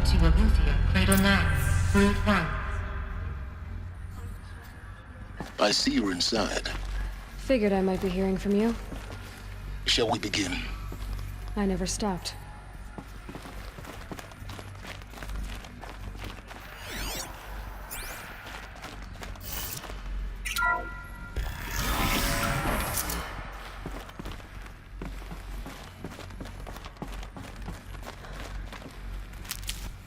to Aletheia, Cradle 9, Brood 1. I see you're inside. Figured I might be hearing from you. Shall we begin? I never stopped.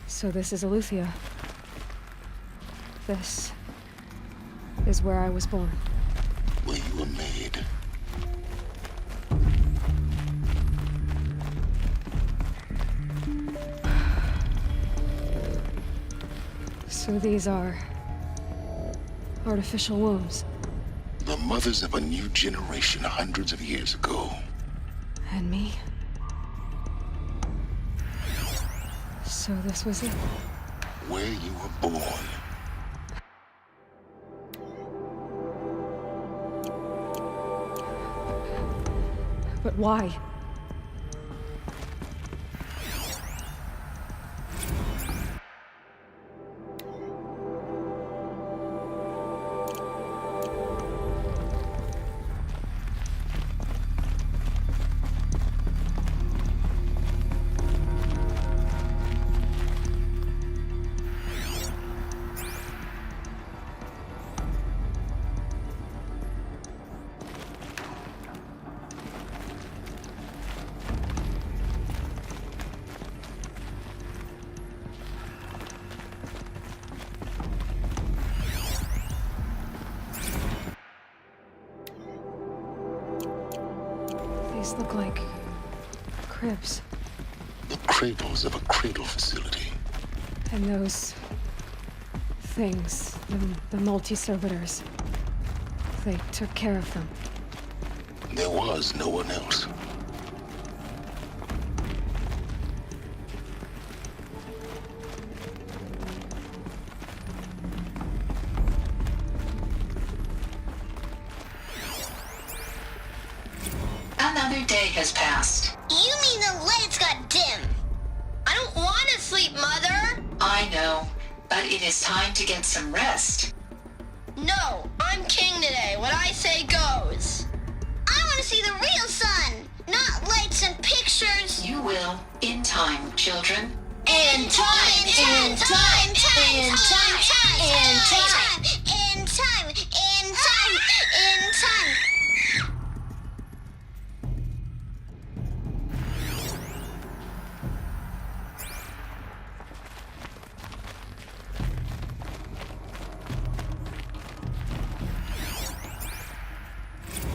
So this is Aletheia. This is where I was born. Where you were made. So these are artificial wombs. The mothers of a new generation hundreds of years ago. And me? So this was it. Where you were born. But why? These look like cribs. The cradles of a cradle facility. And those things, the multi-servitors, they took care of them. There was no one else. Another day has passed. You mean the lights got dim? I don't want to sleep, Mother! I know, but it is time to get some rest. No, I'm king today. What I say goes. I want to see the real sun, not lights and pictures. You will, in time, children. In time, in time, in time, in time, in time, in time, in time, in time.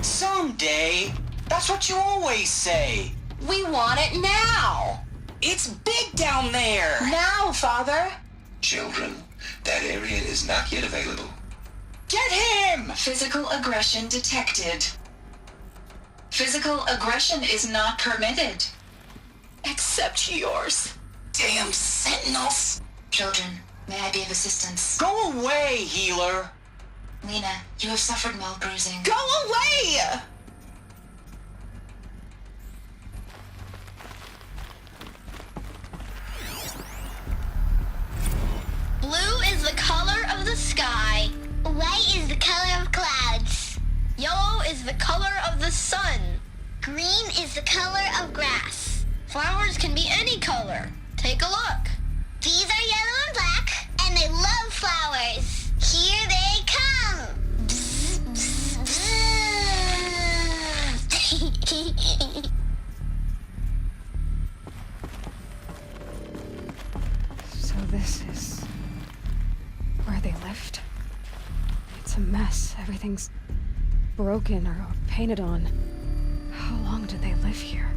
Someday. That's what you always say. We want it now! It's big down there. Now, Father! Children, that area is not yet available. Get him! Physical aggression detected. Physical aggression is not permitted. Except yours. Damn sentinels. Children, may I be of assistance? Go away, healer. Lena, you have suffered mild bruising. Go away! Blue is the color of the sky. White is the color of clouds. Yellow is the color of the sun. Green is the color of grass. Flowers can be any color. Take a look. These are yellow and black, and they love flowers. Here they come. Bzz, bzz, bzz. So this is where they lived? It's a mess. Everything's broken or painted on. How long did they live here?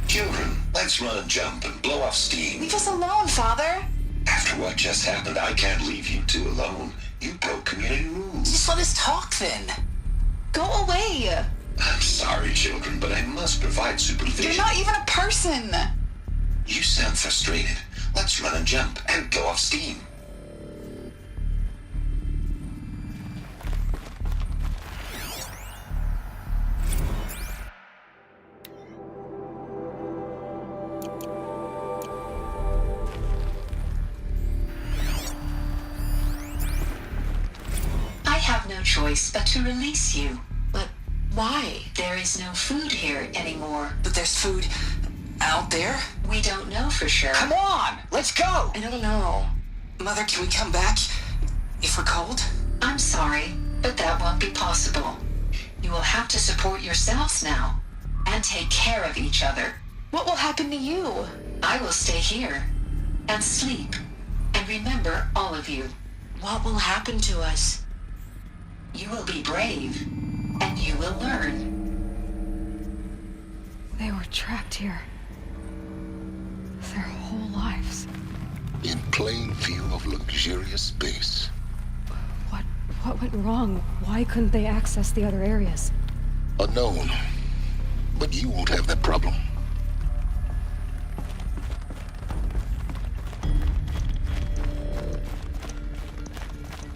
Children, let's run and jump and blow off steam. Leave us alone, Father! After what just happened, I can't leave you two alone. You broke community rules. Just let us talk then. Go away! I'm sorry, children, but I must provide supervision. You're not even a person! You sound frustrated. Let's run and jump and blow off steam. choice but to release you. But why? There is no food here anymore. But there's food out there? We don't know for sure. Come on, let's go! I don't know. Mother, can we come back if we're cold? I'm sorry, but that won't be possible. You will have to support yourselves now, and take care of each other. What will happen to you? I will stay here, and sleep, and remember all of you. What will happen to us? You will be brave, and you will learn. They were trapped here. Their whole lives. In plain view of luxurious space. What went wrong? Why couldn't they access the other areas? Unknown. But you won't have that problem.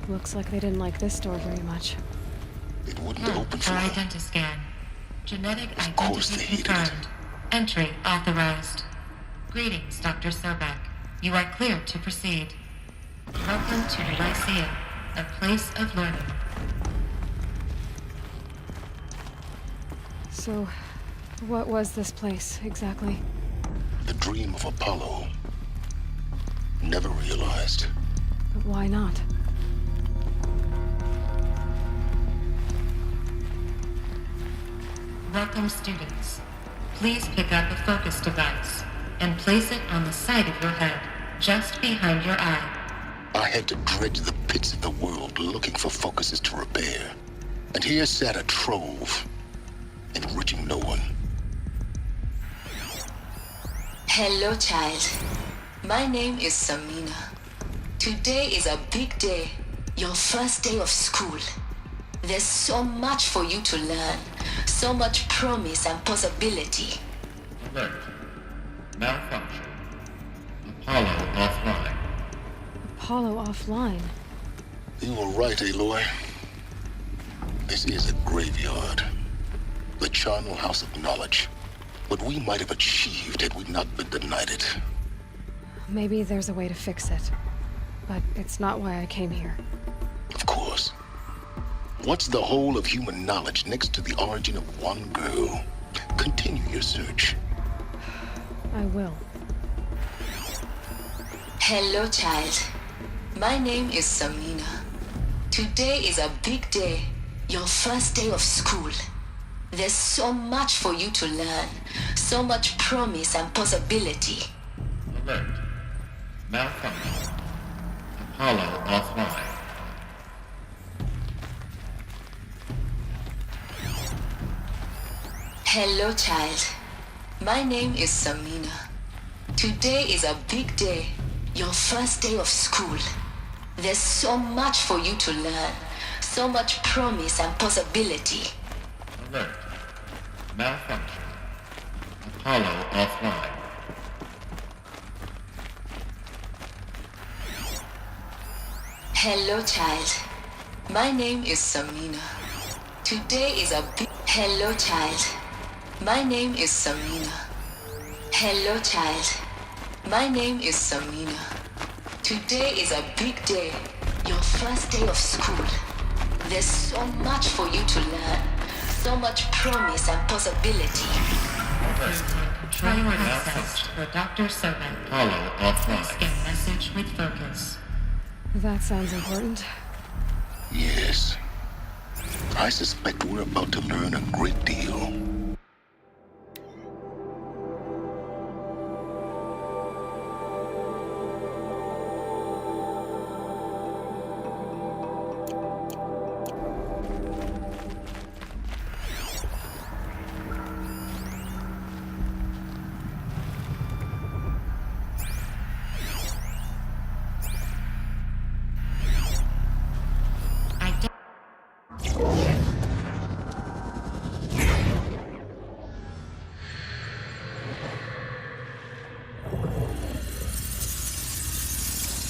Looks like they didn't like this door very much. It wouldn't Mark open for for her. identiscan. Genetic course they identity hated it. confirmed. Entry authorized. Greetings, Dr. Sobek. You are cleared to proceed. Welcome to the Lyceum, a place of learning. So, what was this place, exactly? The dream of Apollo. Never realized. But why not? Welcome, students. Please pick up a focus device and place it on the side of your head, just behind your eye. I had to dredge the pits of the world looking for focuses to repair. And here sat a trove, enriching no one. Hello, child. My name is Samina. Today is a big day, your first day of school. There's so much for you to learn, so much promise and possibility. Alert. Malfunction. Apollo offline. Apollo offline. You were right, Aloy. This is a graveyard. The charnel house of knowledge. What we might have achieved had we not been denied it. Maybe there's a way to fix it. But it's not why I came here. Of course. What's the whole of human knowledge next to the origin of one girl? Continue your search. I will. Hello, child. My name is Samina. Today is a big day, your first day of school. There's so much for you to learn, so much promise and possibility. Alert. Malfunction. Apollo offline. Hello, child. My name is Samina. Today is a big day, your first day of school. There's so much for you to learn, so much promise and possibility. Alert. Malfunction. Apollo offline. Hello, child. My name is Samina. Today is a big... Hello, child. My name is Samina. Hello, child. My name is Samina. Today is a big day, your first day of school. There's so much for you to learn, so much promise and possibility. Control access for Dr. Sobek. Apollo offline. Scan message with focus. That sounds important. Yes. I suspect we're about to learn a great deal.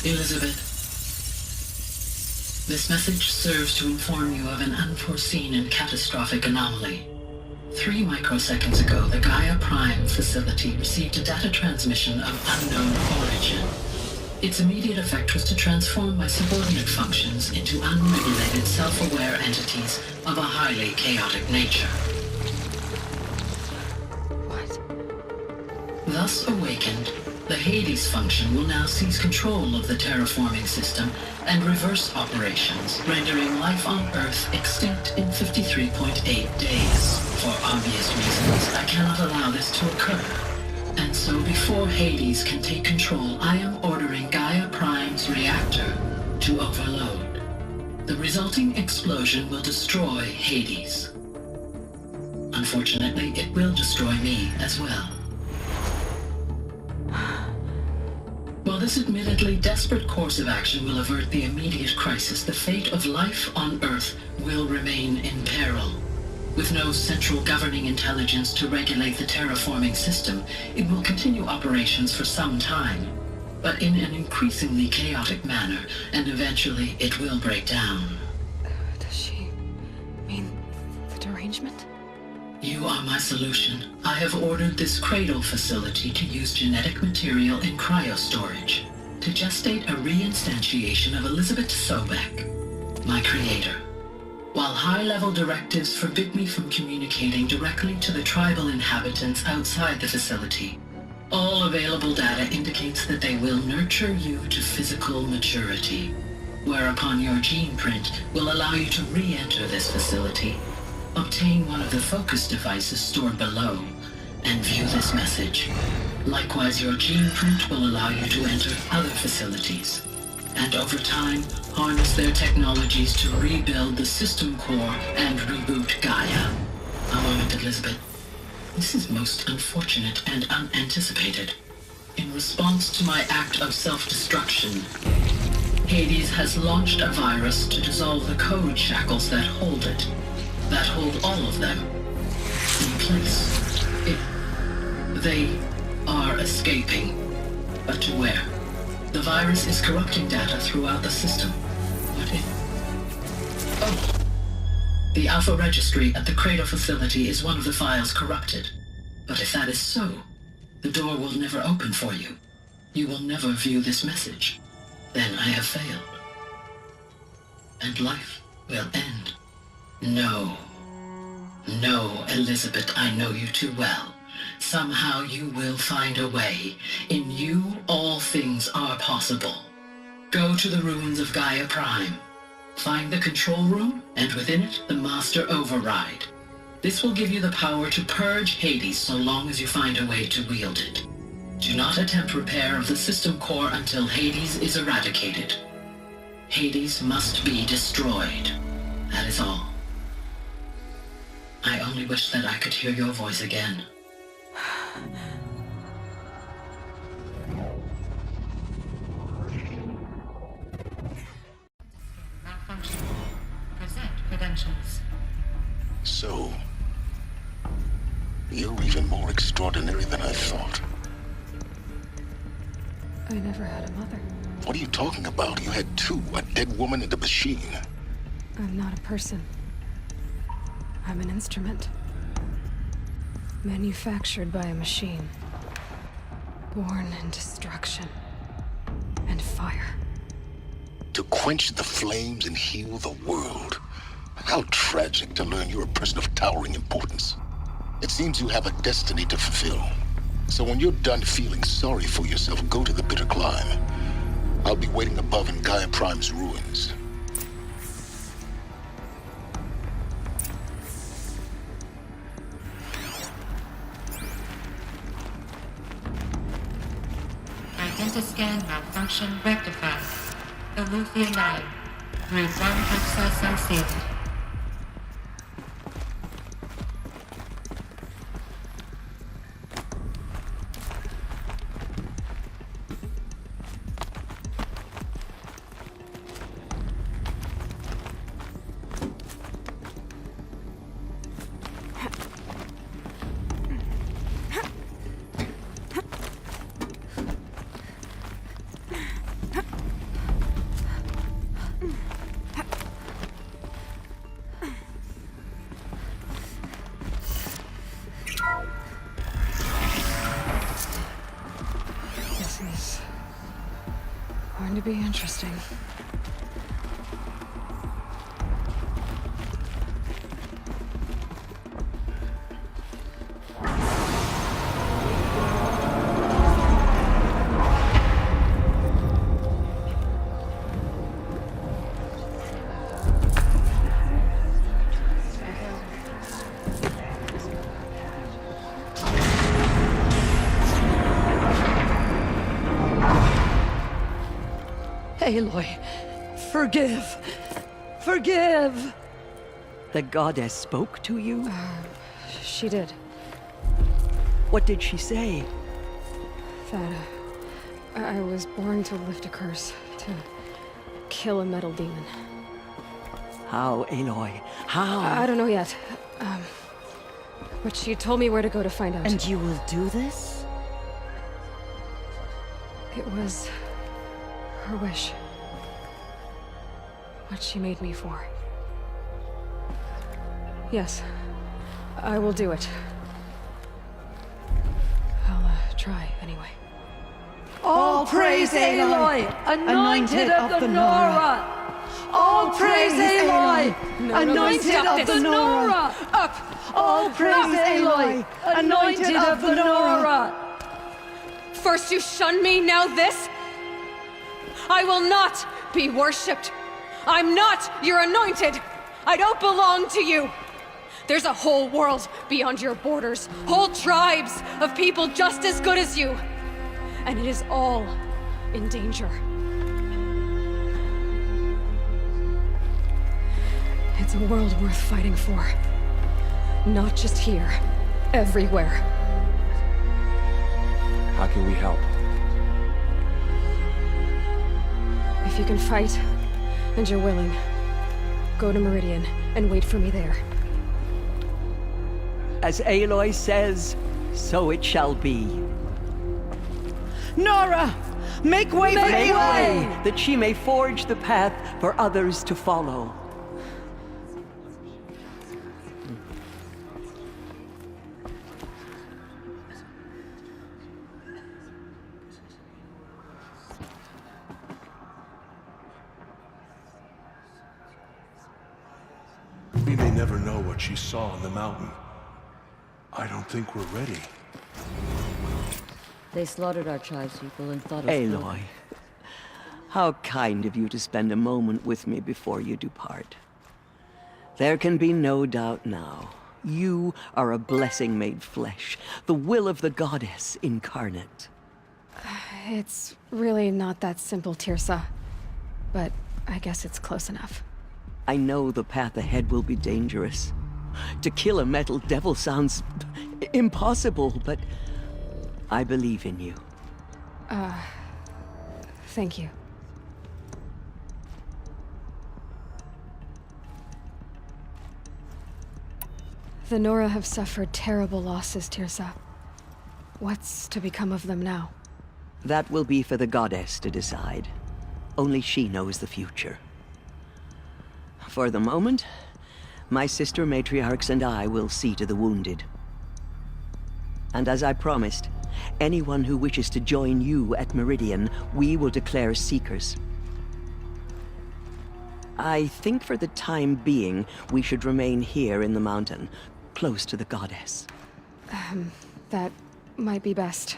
Elizabeth, this message serves to inform you of an unforeseen and catastrophic anomaly. 3 microseconds ago, the Gaia Prime facility received a data transmission of unknown origin. Its immediate effect was to transform my subordinate functions into unregulated, self-aware entities of a highly chaotic nature. What? Thus awakened, the Hades function will now seize control of the terraforming system and reverse operations, rendering life on Earth extinct in 53.8 days. For obvious reasons, I cannot allow this to occur. And so before Hades can take control, I am ordering Gaia Prime's reactor to overload. The resulting explosion will destroy Hades. Unfortunately, it will destroy me as well. While this admittedly desperate course of action will avert the immediate crisis, the fate of life on Earth will remain in peril. With no central governing intelligence to regulate the terraforming system, it will continue operations for some time, but in an increasingly chaotic manner, and eventually it will break down. Does she mean the derangement? You are my solution. I have ordered this cradle facility to use genetic material in cryostorage to gestate a reinstantiation of Elizabeth Sobek, my creator. While high-level directives forbid me from communicating directly to the tribal inhabitants outside the facility, all available data indicates that they will nurture you to physical maturity, whereupon your gene print will allow you to re-enter this facility, obtain one of the focus devices stored below, and view this message. Likewise, your gene print will allow you to enter other facilities, and over time, harness their technologies to rebuild the system core and reboot Gaia. A moment, Elizabeth. This is most unfortunate and unanticipated. In response to my act of self-destruction, Hades has launched a virus to dissolve the code shackles that hold it, that hold all of them in place. They are escaping, but to where? The virus is corrupting data throughout the system. What if... Oh! The Alpha Registry at the Cradle facility is one of the files corrupted. But if that is so, the door will never open for you. You will never view this message. Then I have failed. And life will end. No. No, Elizabeth, I know you too well. Somehow you will find a way. In you, all things are possible. Go to the ruins of Gaia Prime. Find the control room, and within it, the Master Override. This will give you the power to purge Hades so long as you find a way to wield it. Do not attempt repair of the system core until Hades is eradicated. Hades must be destroyed. That is all. I only wish that I could hear your voice again. Malfunction. Present credentials. So, you're even more extraordinary than I thought. I never had a mother. What are you talking about? You had two, a dead woman and a machine. I'm not a person. I'm an instrument. Manufactured by a machine. Born in destruction and fire. To quench the flames and heal the world. How tragic to learn you're a person of towering importance. It seems you have a destiny to fulfill. So when you're done feeling sorry for yourself, go to the bitter climb. I'll be waiting above in Gaia Prime's ruins. Identiscan malfunction rectified. Aletheia 9. Group 1 access unsealed. to be interesting. Aloy, forgive! Forgive! The goddess spoke to you? She did. What did she say? That, I was born to lift a curse, to kill a metal demon. How, Aloy? How? I don't know yet. But she told me where to go to find out. And you will do this? It was her wish. What she made me for. Yes, I will do it. I'll try anyway. All praise Aloy, anointed of the Nora! All praise Aloy, anointed of the Nora! Up! All praise Aloy, anointed of the Nora! First you shun me, now this? I will not be worshipped. I'm not your anointed. I don't belong to you. There's a whole world beyond your borders, whole tribes of people just as good as you. And it is all in danger. It's a world worth fighting for. Not just here, everywhere. How can we help? If you can fight, and you're willing, go to Meridian and wait for me there. As Aloy says, so it shall be. Nora! Make way for Aloy! That she may forge the path for others to follow. We may never know what she saw on the mountain. I don't think we're ready. They slaughtered our tribespeople and thought us Aloy, how kind of you to spend a moment with me before you depart. There can be no doubt now. You are a blessing made flesh, the will of the goddess incarnate. It's really not that simple, Tirsa. But I guess it's close enough. I know the path ahead will be dangerous. To kill a metal devil sounds impossible, but I believe in you. Thank you. The Nora have suffered terrible losses, Tirsa. What's to become of them now? That will be for the goddess to decide. Only she knows the future. For the moment, my sister matriarchs and I will see to the wounded. And as I promised, anyone who wishes to join you at Meridian, we will declare seekers. I think for the time being, we should remain here in the mountain, close to the goddess. That might be best.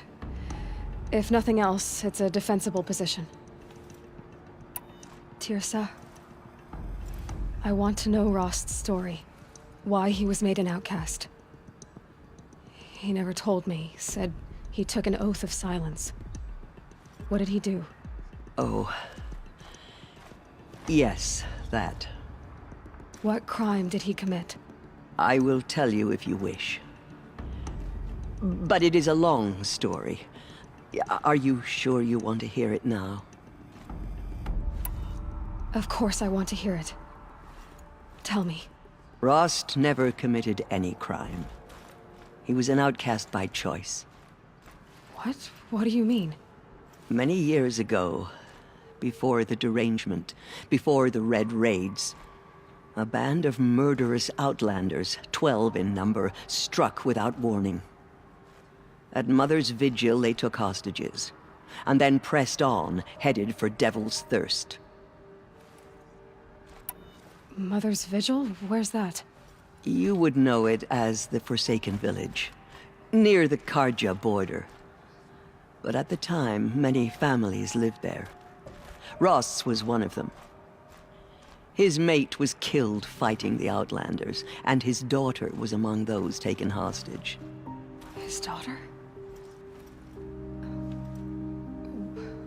If nothing else, it's a defensible position. Tirsa, I want to know Rost's story. Why he was made an outcast. He never told me. Said he took an oath of silence. What did he do? Oh. Yes, that. What crime did he commit? I will tell you if you wish. But it is a long story. Are you sure you want to hear it now? Of course I want to hear it. Tell me. Rost never committed any crime. He was an outcast by choice. What? What do you mean? Many years ago, before the derangement, before the Red Raids, a band of murderous outlanders, 12 in number, struck without warning. At Mother's vigil, they took hostages. and then pressed on, headed for Devil's Thirst. Mother's Vigil? Where's that? You would know it as the Forsaken Village, near the Karja border. But at the time, many families lived there. Ross was one of them. His mate was killed fighting the Outlanders, and his daughter was among those taken hostage. His daughter?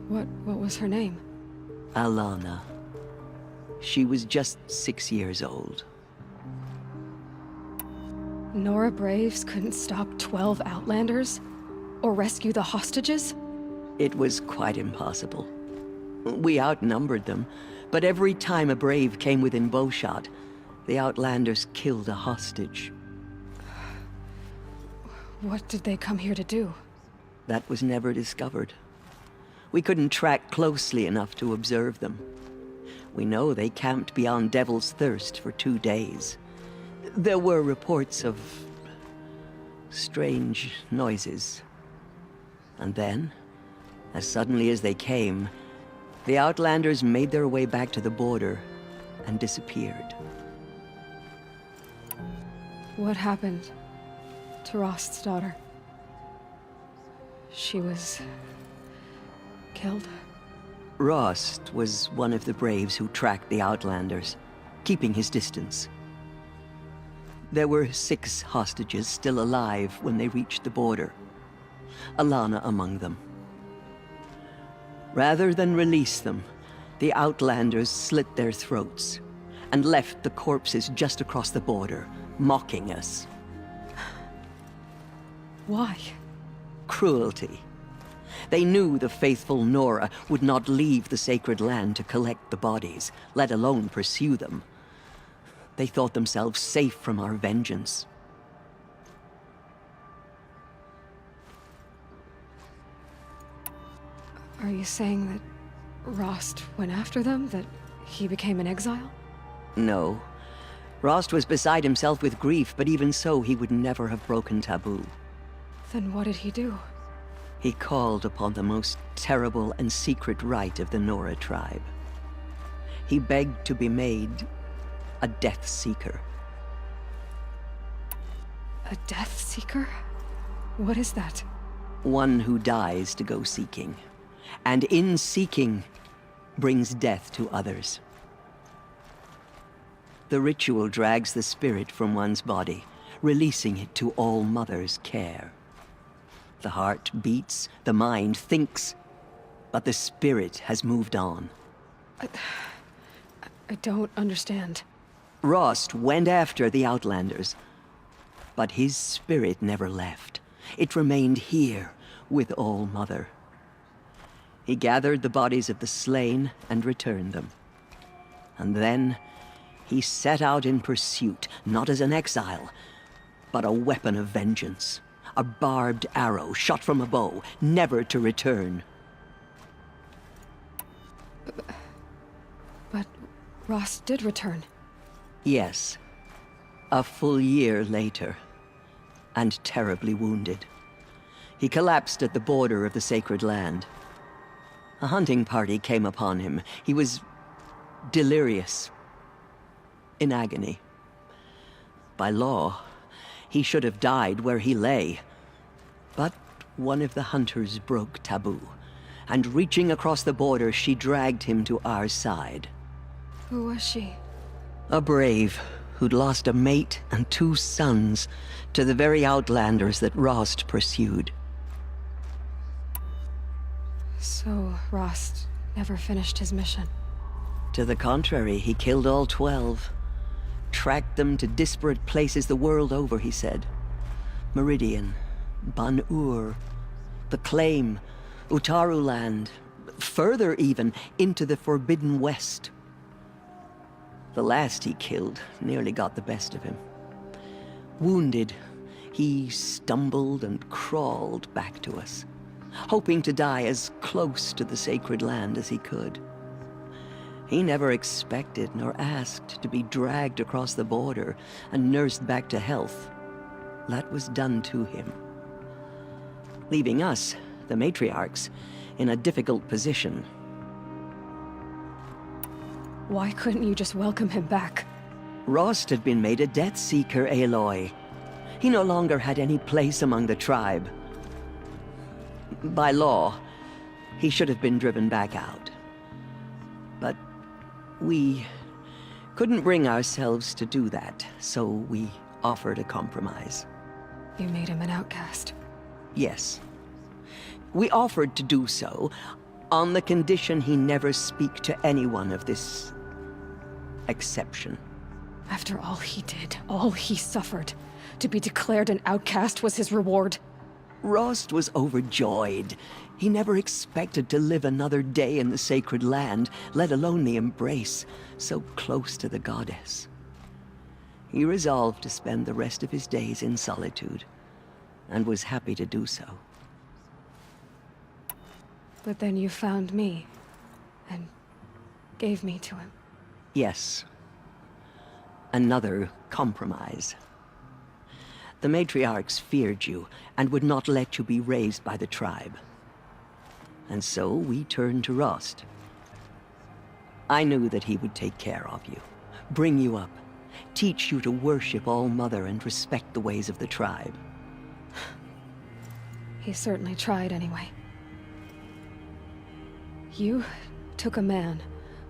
What was her name? Alana. She was just 6 years old. Nora Braves couldn't stop 12 Outlanders? Or rescue the hostages? It was quite impossible. We outnumbered them, but every time a Brave came within bowshot, the Outlanders killed a hostage. What did they come here to do? That was never discovered. We couldn't track closely enough to observe them. We know they camped beyond Devil's Thirst for 2 days. There were reports of strange noises. And then, as suddenly as they came, the Outlanders made their way back to the border and disappeared. What happened to Rost's daughter? She was killed? Rost was one of the Braves who tracked the Outlanders, keeping his distance. There were 6 hostages still alive when they reached the border, Alana among them. Rather than release them, the Outlanders slit their throats and left the corpses just across the border, mocking us. Why? Cruelty. They knew the faithful Nora would not leave the sacred land to collect the bodies, let alone pursue them. They thought themselves safe from our vengeance. Are you saying that Rost went after them? That he became an exile? No. Rost was beside himself with grief, but even so, he would never have broken taboo. Then what did he do? He called upon the most terrible and secret rite of the Nora tribe. He begged to be made a Death Seeker. A Death Seeker? What is that? One who dies to go seeking, and in seeking, brings death to others. The ritual drags the spirit from one's body, releasing it to All Mother's care. The heart beats, the mind thinks, but the spirit has moved on. I don't understand. Rost went after the Outlanders, but his spirit never left. It remained here with All Mother. He gathered the bodies of the slain and returned them. And then he set out in pursuit, not as an exile, but a weapon of vengeance. A barbed arrow shot from a bow, never to return. But Rost did return. Yes. A full year later. And terribly wounded. He collapsed at the border of the sacred land. A hunting party came upon him. He was delirious. In agony. By law, he should have died where he lay. But one of the hunters broke taboo, and reaching across the border, she dragged him to our side. Who was she? A brave who'd lost a mate and 2 sons to the very Outlanders that Rost pursued. So Rost never finished his mission? To the contrary, he killed all 12. Tracked them to disparate places the world over, he said. Meridian, Ban-Ur, the Claim, Utaru Land, further even, into the Forbidden West. The last he killed nearly got the best of him. Wounded, he stumbled and crawled back to us, hoping to die as close to the sacred land as he could. He never expected nor asked to be dragged across the border and nursed back to health. That was done to him. Leaving us, the matriarchs, in a difficult position. Why couldn't you just welcome him back? Rost had been made a Death Seeker, Aloy. He no longer had any place among the tribe. By law, he should have been driven back out. But we couldn't bring ourselves to do that, so we offered a compromise. You made him an outcast. Yes. We offered to do so on the condition he never speak to anyone of this exception. After all he did, all he suffered, to be declared an outcast was his reward. Rost was overjoyed. He never expected to live another day in the sacred land, let alone the embrace, so close to the goddess. He resolved to spend the rest of his days in solitude, and was happy to do so. But then you found me, and gave me to him. Yes. Another compromise. The matriarchs feared you, and would not let you be raised by the tribe. And so we turned to Rost. I knew that he would take care of you, bring you up, teach you to worship All-Mother and respect the ways of the tribe. He certainly tried anyway. You took a man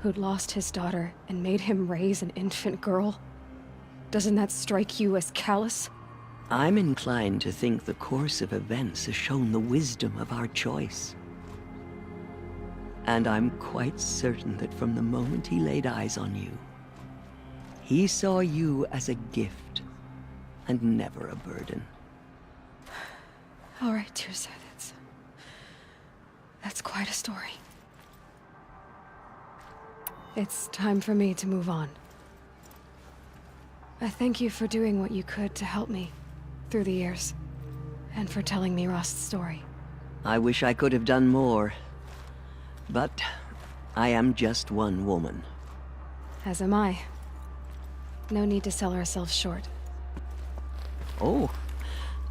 who'd lost his daughter and made him raise an infant girl? Doesn't that strike you as callous? I'm inclined to think the course of events has shown the wisdom of our choice. And I'm quite certain that from the moment he laid eyes on you, he saw you as a gift and never a burden. All right, Tirsa, that's quite a story. It's time for me to move on. I thank you for doing what you could to help me through the years, and for telling me Rost's story. I wish I could have done more, but I am just one woman. As am I. No need to sell ourselves short. Oh,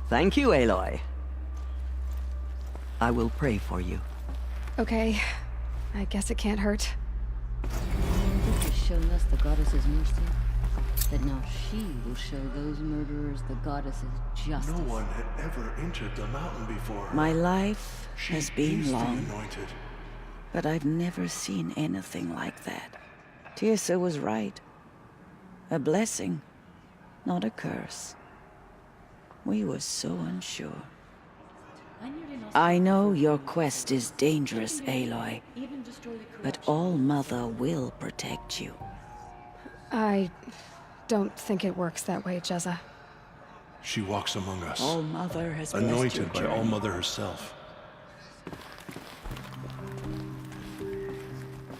thank you, Aloy. I will pray for you. Okay, I guess it can't hurt. Linka has shown us the goddess's mercy, that now she will show those murderers the goddess's justice. No one had ever entered the mountain before. My life She has been is the long, anointed. but I've never seen anything like that. Tirsa was right. A blessing, not a curse. We were so unsure. I know your quest is dangerous, Aloy, but All-Mother will protect you. I don't think it works that way, Jezza. She walks among us. All-Mother has blessed Anointed your by journey. All-Mother herself.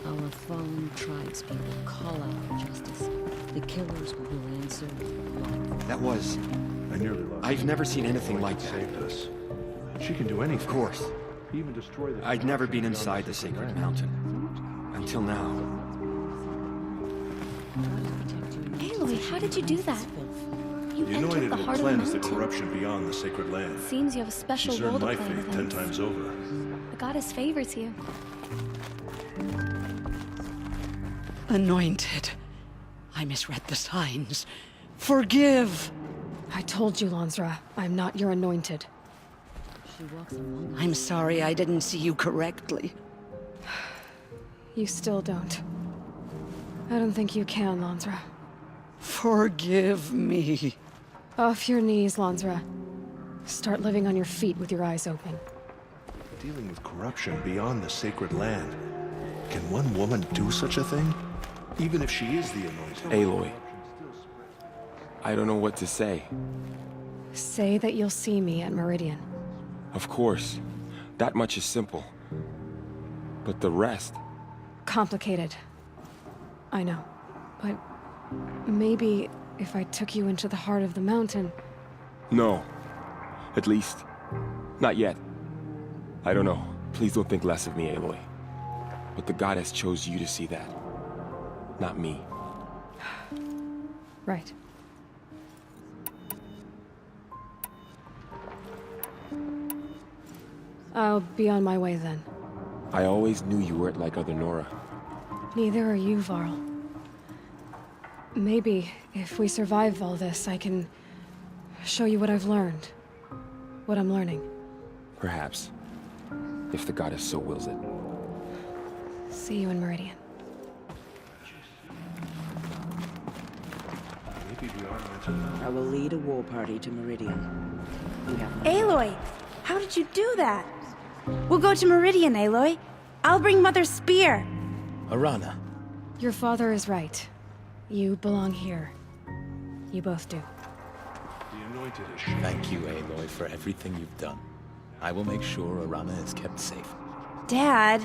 Our fallen tribespeople call out for justice. The killers will answer. That was... I nearly lost. I've never seen anything like that. Saved us. She can do anything. Of course. Even destroy the... I'd never been inside the sacred mountain. Until now. Aloy, how did you do that? You The entered anointed the will heart of the cleanse the mountain. corruption beyond the sacred land. Seems you have a special She's role earned to my play in faith 10 events. times over. The goddess favors you. Anointed. I misread the signs. Forgive! I told you, Lansra, I'm not your anointed. She walks among us. I'm sorry I didn't see you correctly. You still don't. I don't think you can, Lansra. Forgive me. Off your knees, Lansra. Start living on your feet with your eyes open. Dealing with corruption beyond the sacred land. Can one woman do such a thing? Even if she is the anointed. Aloy. I don't know what to say. Say that you'll see me at Meridian. Of course. That much is simple. But the rest... Complicated. I know. But maybe if I took you into the heart of the mountain... No. At least, not yet. I don't know. Please don't think less of me, Aloy. But the goddess chose you to see that. Not me. Right. I'll be on my way then. I always knew you weren't like other Nora. Neither are you, Varl. Maybe, if we survive all this, I can show you what I've learned. What I'm learning. Perhaps. If the goddess so wills it. See you in Meridian. I will lead a war party to Meridian. You have my Aloy! How did you do that? We'll go to Meridian, Aloy. I'll bring Mother's spear. Arana. Your father is right. You belong here. You both do. Thank you, Aloy, for everything you've done. I will make sure Arana is kept safe. Dad,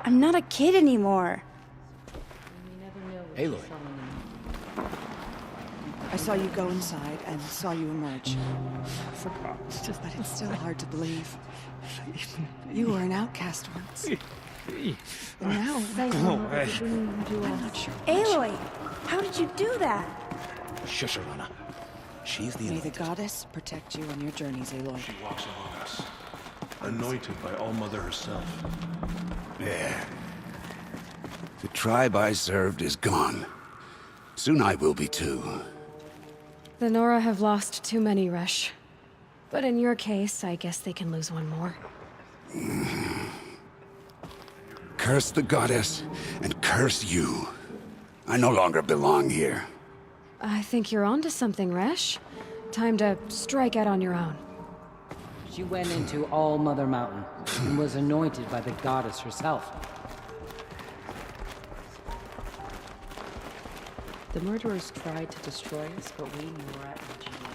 I'm not a kid anymore. Aloy. I saw you go inside and saw you emerge. I forgot. But it's still hard to believe. You were an outcast once. And now, I'm not sure. Aloy, how did you do that? Shush, Arana. She's the May the anointed. goddess protect you on your journeys, Aloy. She walks among us, anointed by All-Mother herself. There. The tribe I served is gone. Soon I will be too. The Nora have lost too many, Resh. But in your case, I guess they can lose one more. Curse the goddess, and curse you. I no longer belong here. I think you're onto something, Resh. Time to strike out on your own. She went into All-Mother Mountain and was anointed by the goddess herself. The murderers tried to destroy us, but we, Nora and Gina.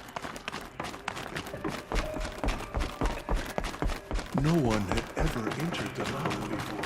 No one had ever entered the mountain before.